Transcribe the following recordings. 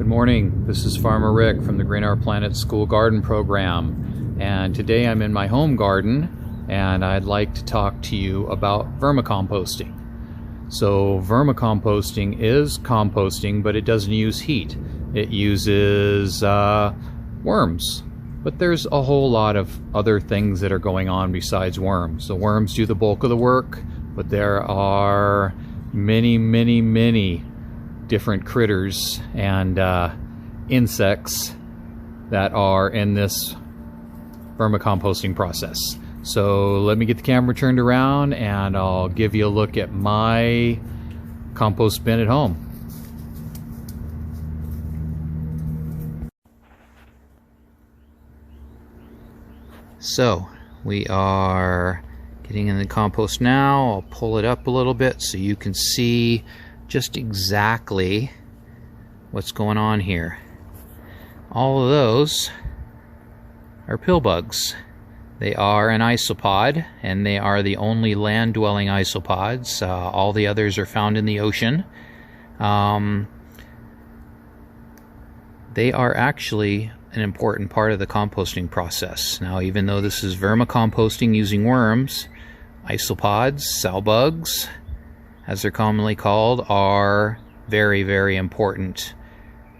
morning. This is Farmer Rick from the Green Our Planet School Garden Program, and today I'm in my home garden and I'd like to talk to you about vermicomposting. So vermicomposting is composting, but it doesn't use heat. It uses worms. But there's a whole lot of other things that are going on besides worms. The worms do the bulk of the work, but there are many different critters and insects that are in this vermicomposting process. So let me get the camera turned around and I'll give you a look at my compost bin at home. So we are getting in the compost now. I'll pull it up a little bit so you can see just exactly what's going on here. All of those are pill bugs. They are an isopod, and they are the only land-dwelling isopods. All the others are found in the ocean. They are actually an important part of the composting process. Now, even though this is vermicomposting using worms, isopods, sow bugs, as they're commonly called, are very important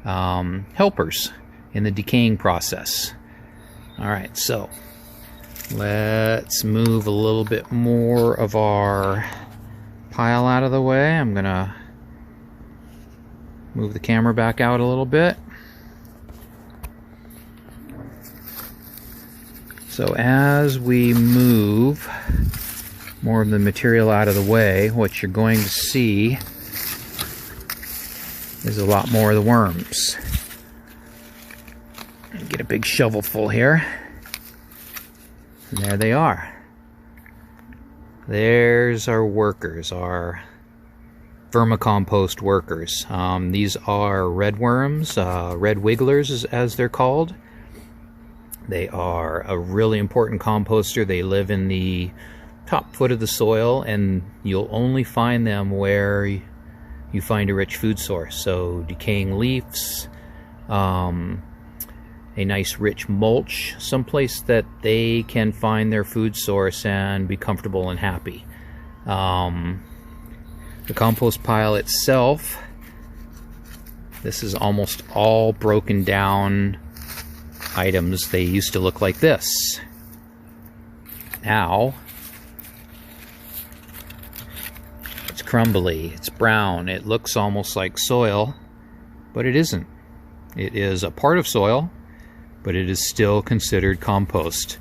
helpers in the decaying process. Alright, so let's move a little bit more of our pile out of the way. I'm gonna move the camera back out a little bit. So as we move more of the material out of the way, what you're going to see is a lot more of the worms. Get a big shovel full here. And there they are. There's our workers, our vermicompost workers. These are red worms, red wigglers as they're called. They are a really important composter. They live in the top foot of the soil, and you'll only find them where you find a rich food source. So decaying leaves, a nice rich mulch, someplace that they can find their food source and be comfortable and happy. The compost pile itself, this is almost all broken down items. They used to look like this. Now it's crumbly, it's brown, it looks almost like soil, but it isn't. It is a part of soil, but it is still considered compost.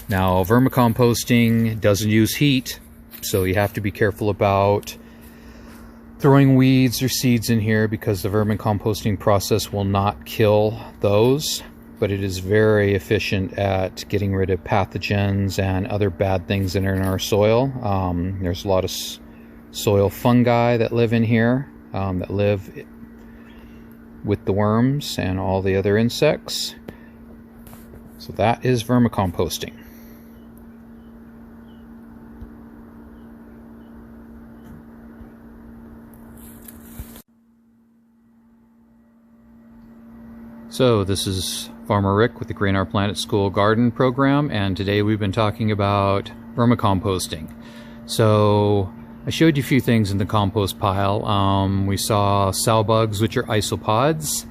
Now, vermicomposting doesn't use heat, so you have to be careful about throwing weeds or seeds in here, because the vermicomposting process will not kill those, but it is very efficient at getting rid of pathogens and other bad things that are in our soil. There's a lot of soil fungi that live in here, that live with the worms and all the other insects. So that is vermicomposting. So this is Farmer Rick with the Green Our Planet School Garden Program, and today we've been talking about vermicomposting. So I showed you a few things in the compost pile. We saw sow bugs, which are isopods.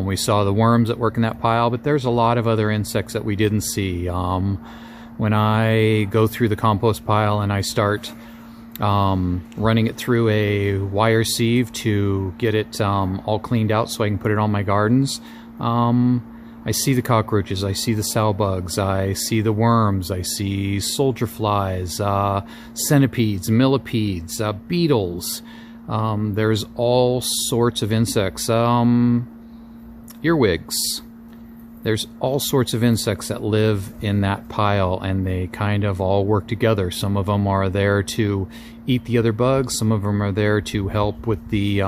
We saw the worms that work in that pile, but there's a lot of other insects that we didn't see. When I go through the compost pile and I start running it through a wire sieve to get it all cleaned out so I can put it on my gardens, I see the cockroaches, I see the sow bugs, I see the worms, I see soldier flies, centipedes, millipedes, beetles. There's all sorts of insects. Earwigs. There's all sorts of insects that live in that pile, and they kind of all work together. Some of them are there to eat the other bugs, some of them are there to help with the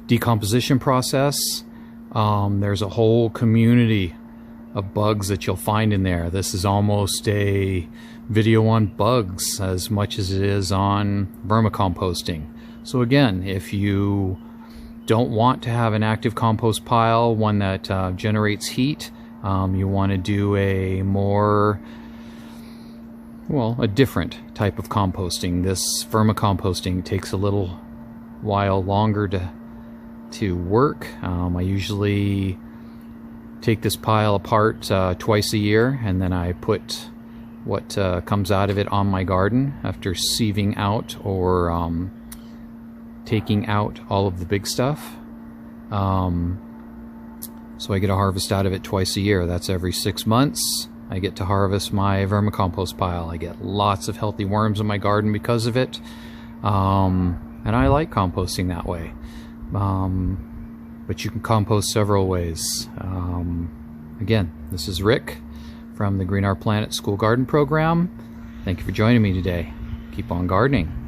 decomposition process. There's a whole community of bugs that you'll find in there. This is almost a video on bugs as much as it is on vermicomposting. So again, if you don't want to have an active compost pile, one that generates heat. You want to do a more, well, a different type of composting. This vermicomposting takes a little while longer to work. I usually take this pile apart twice a year, and then I put what comes out of it on my garden after sieving out or taking out all of the big stuff. So I get a harvest out of it twice a year. That's every 6 months. I get to harvest my vermicompost pile. I get lots of healthy worms in my garden because of it. And I like composting that way. But you can compost several ways. Again, this is Rick from the Green Our Planet School Garden Program. Thank you for joining me today. Keep on gardening.